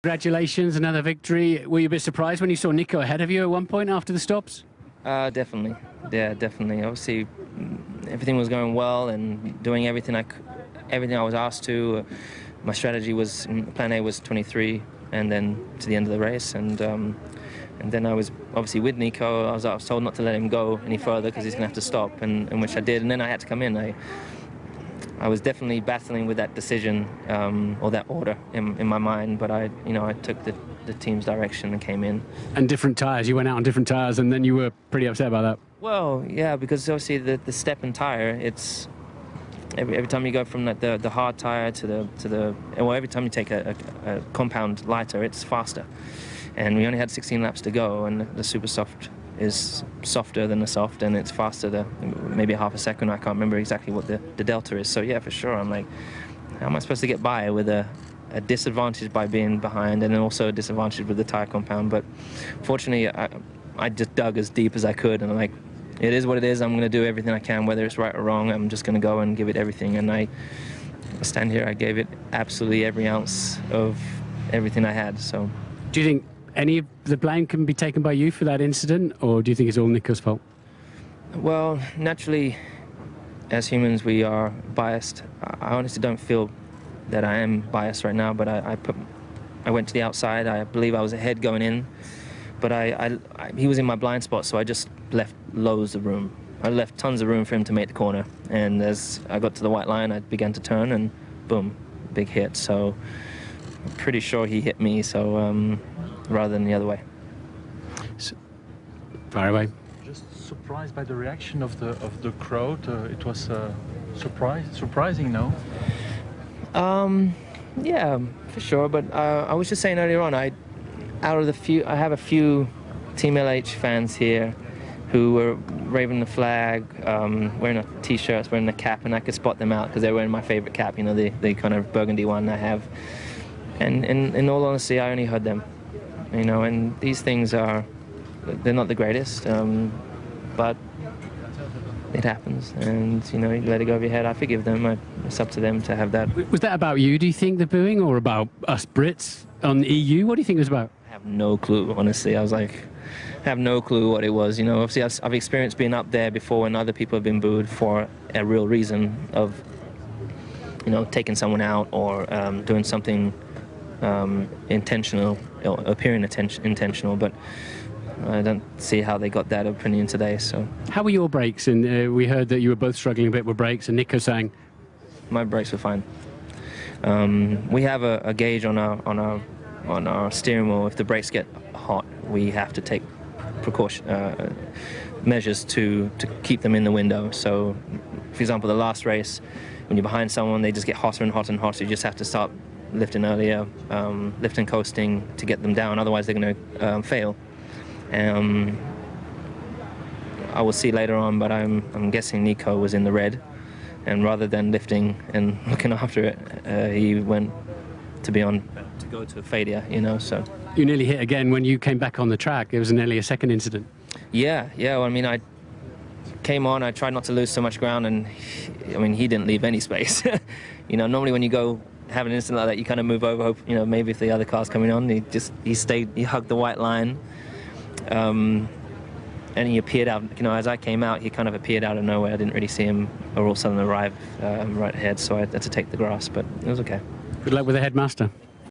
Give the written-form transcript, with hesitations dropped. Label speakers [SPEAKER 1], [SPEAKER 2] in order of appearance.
[SPEAKER 1] Congratulations, another victory. Were you a bit surprised when you saw Nico ahead of you at one point after the stops?
[SPEAKER 2] Definitely. Yeah, definitely. Obviously, everything was going well and doing everything I was asked to. My strategy was, plan A was 23, and then to the end of the race, and then I was obviously with Nico. I was told not to let him go any further because he's going to have to stop, and which I did, and then I had to come in. I was definitely battling with that decision or that order in my mind, but I took the team's direction and came in.
[SPEAKER 1] And different tyres, you went out on different tyres, and then you were pretty upset about that.
[SPEAKER 2] Well, yeah, because obviously the step and tyre, it's every time you go from the hard tyre well, every time you take a compound lighter, it's faster. And we only had 16 laps to go, and the super soft is softer than the soft, and it's faster, maybe half a second. I can't remember exactly what the delta is. So yeah, for sure, I'm like, how am I supposed to get by with a disadvantage by being behind, and then also a disadvantage with the tire compound? But fortunately, I just dug as deep as I could, and I'm like, it is what it is. I'm going to do everything I can, whether it's right or wrong. I'm just going to go and give it everything. And I stand here, I gave it absolutely every ounce of everything I had. So,
[SPEAKER 1] do you think any of the blame can be taken by you for that incident, or do you think it's all Nico's fault?
[SPEAKER 2] Well, naturally, as humans, we are biased. I honestly don't feel that I am biased right now, but I went to the outside. I believe I was ahead going in, but he was in my blind spot, so I just left loads of room. I left tons of room for him to make the corner, and as I got to the white line, I began to turn, and boom, big hit. So I'm pretty sure he hit me, so rather than the other way.
[SPEAKER 1] Far away.
[SPEAKER 3] Just surprised by the reaction of the crowd. It was surprising, no?
[SPEAKER 2] Yeah, for sure. But I was just saying earlier on, I have a few Team LH fans here who were waving the flag, wearing a t-shirts, wearing the cap, and I could spot them out because they're wearing my favorite cap, the kind of burgundy one I have. And in all honesty, I only heard them, and these things they're not the greatest, but it happens, and you let it go over your head. I forgive them. It's up to them to have that.
[SPEAKER 1] Was that about you, do you think, the booing, or about us Brits on EU? What do you think it was about?
[SPEAKER 2] I have no clue, honestly. I have no clue what it was. Obviously I've experienced being up there before when other people have been booed for a real reason of, taking someone out or doing something intentional, appearing intentional, but I don't see how they got that opinion today. So,
[SPEAKER 1] how were your brakes? And we heard that you were both struggling a bit with brakes, and Nico saying
[SPEAKER 2] my brakes were fine. We have a gauge on our steering wheel. If the brakes get hot, we have to take measures to keep them in the window. So, for example, the last race, when you're behind someone, they just get hotter and hotter and hotter. You just have to start lifting earlier, lifting coasting to get them down. Otherwise, they're going to fail. I will see later on, but I'm guessing Nico was in the red, and rather than lifting and looking after it, he went to go to failure. So
[SPEAKER 1] you nearly hit again when you came back on the track. It was nearly a second incident.
[SPEAKER 2] Yeah. Well, I came on. I tried not to lose so much ground, and he didn't leave any space. Normally when you go have an incident like that, you kind of move over, hope maybe if the other car's coming on. He stayed. He hugged the white line. And he appeared out, as I came out, he kind of appeared out of nowhere. I didn't really see him all of a sudden arrive right ahead, so I had to take the grass, but it was okay.
[SPEAKER 1] Good luck with the headmaster.